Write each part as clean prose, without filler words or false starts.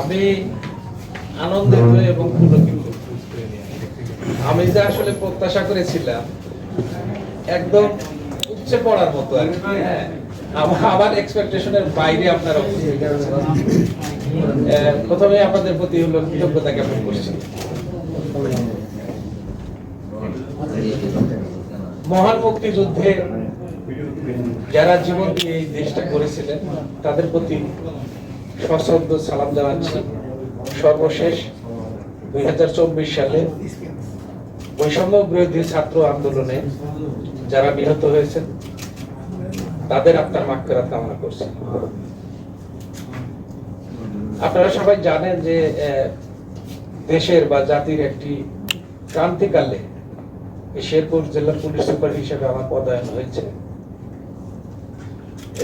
আমি আনন্দিত এবং পুলকিত। আমি যা আসলে প্রত্যাশা করেছিলাম একদম উচ্চে পড়ার মতো আর কি। হ্যাঁ, আমার এক্সপেকটেশনের বাইরে আপনারা উপস্থিত হয়েছেন। প্রথমে আপনাদের প্রতি হলো কৃতজ্ঞতা জ্ঞাপন করছি। মহান মুক্তিযুদ্ধে যারা জীবন দিয়ে এই দেশটা করেছিলেন তাদের প্রতি সশ্রদ্ধ সালাম জানাচ্ছি। সর্বশেষ 2024 সালে বৈষম্য বিরোধী ছাত্র আন্দোলনে যারা নিহত হয়েছেন তাদের আত্মার মাগফিরাত কামনা করছি। আপনারা সবাই জানেন যে দেশের বা জাতির একটি ক্রান্তিকালে শেরপুর জেলার পুলিশ সুপার হিসেবে আমার পদায়ন হয়েছে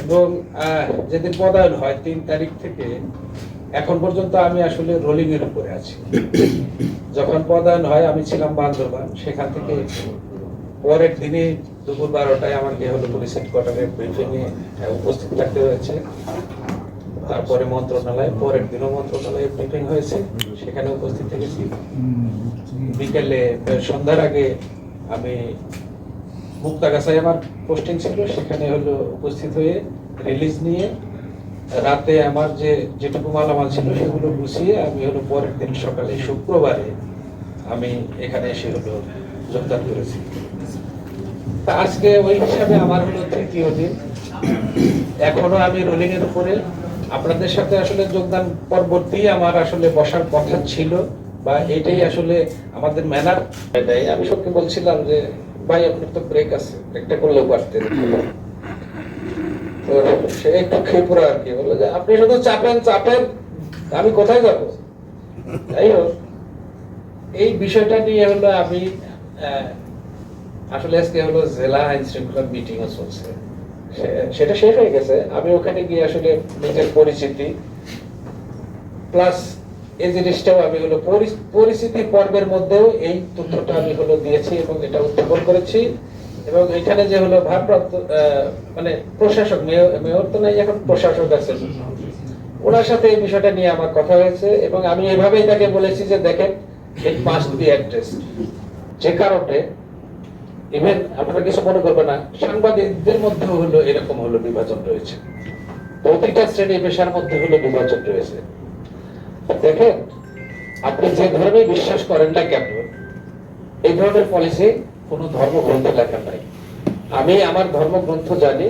এবং যেদিন পদায়ন হয় 3 তারিখ থেকে এখন পর্যন্ত আমি আসলে রোলিং এর উপরে আছি। যখন পদায়ন হয় আমি ছিলাম বান্দরবান, সেখান থেকে পরের দিনে দুপুর 12টায় আমাকে হলো পুলিশ হেডকোয়ার্টারে ব্রিফিং এ উপস্থিত থাকতে হয়েছে। তারপরে মন্ত্রণালয়, পরের দিনও মন্ত্রণালয়ে ব্রিফিং হয়েছে, সেখানে উপস্থিত থেকেছি। বিকেলে সন্ধ্যার আগে আমি মুক্তাগাছায় আমার পোস্টিং ছিল, সেখানে হলো উপস্থিত হয়ে রিলিজ নিয়ে রাতে আমার যেটুকু মালামাল ছিল সেগুলো গুছিয়ে আমি হলো পরের দিন সকালে শুক্রবারে আমি এখানে এসে হলো যোগদান করেছি। তা আজকে ওই হিসাবে আমার হলো 3য় দিন। এখনো আমি রোলিং এর উপরে। আপনাদের সাথে আসলে যোগদান পরবর্তী আমার আসলে বসার কথা ছিল বা এটাই আসলে আমাদের ম্যানার। আমি সত্যি বলছিলাম যে ভাই আপনার তো ব্রেক আছে, ব্রেকটা করলেও পারতেন। তো সে একটু খেপুরা আর কি বললো যে আপনি শুধু চাপেন আমি কোথায় যাব। যাই হোক, এই বিষয়টা নিয়ে হলো আমি আসলে আজকে হলো জেলা আইন শৃঙ্খলা মিটিংও চলছে, সেটা শেষ হয়ে গেছে। আমি ওখানে গিয়ে আসলে নিজের পরিচিতি প্লাস এই জিনিসটাও আমি হলো পরিস্থিতি পর্বের মধ্যেও এই তথ্যটা আমি হলো দিয়েছি এবং এটা উত্থাপন করেছি। এবং এখানে যে হলো ভারপ্রাপ্ত মানে প্রশাসক, মেয়র তো নাই, এখন প্রশাসক আছে, ওনার সাথে এই বিষয়টা নিয়ে আমার কথা হয়েছে এবং আমি এভাবেই তাকে বলেছি যে দেখেন ইট মাস্ট বি অ্যাড্রেসড। যে কারণে ইভেন আপনারা কিছু মনে করবেন না, সাংবাদিকদের মধ্যে হলো এরকম হলো বিভাজন রয়েছে, প্রতিটা শ্রেণী পেশার মধ্যে হলো বিভাজন রয়েছে। দেখেন, আপনি যে ধর্মে বিশ্বাস করেন না কেন, এই ধরনের পলিসি কোন ধর্মগ্রন্থে লেখা নাই। আমি আমার ধর্মগ্রন্থ জানি,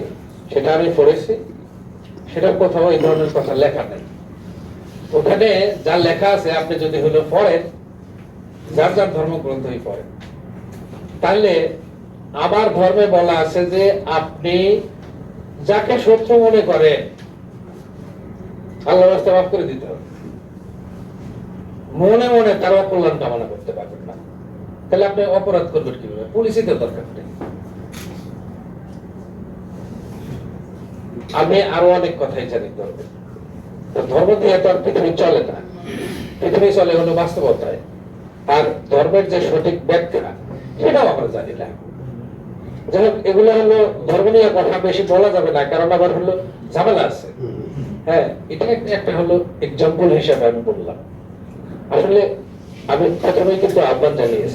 সেটা আমি পড়েছি, সেটার কোথাও এই ধরনের কথা লেখা নাই। ওখানে যা লেখা আছে আপনি যদি হলো পড়েন, যার যার ধর্মগ্রন্থই পড়েন, তাহলে আমার ধর্মে বলা আছে যে আপনি যাকে শত্রু মনে করেন আল্লাহর রাস্তায় মাফ করে দিতে হবে, মনে মনে তার অকল্যাণ কামনা করতে পারবেন না। তাহলে আপনি অপরাধ করবেন কিভাবে? পুলিশই তো দরকার নেই। আমি আরো অনেক কথাই জানি ধর্মে। ধর্ম দিয়ে তো আর পৃথিবী চলে না, পৃথিবী চলে হলো বাস্তবতায়। আর ধর্মের যে সঠিক ব্যাখ্যা সেটাও আমরা জানি না। যাই হোক, এগুলো হলো ধর্ম নিয়ে কথা বেশি বলা যাবে না, কারণ আবার হলো ঝামেলা আছে। হ্যাঁ, এটা একটা হলো এক্সাম্পল হিসাবে আমি বললাম। আসলে আমি প্রথমে কিন্তু আহ্বান জানিয়েছি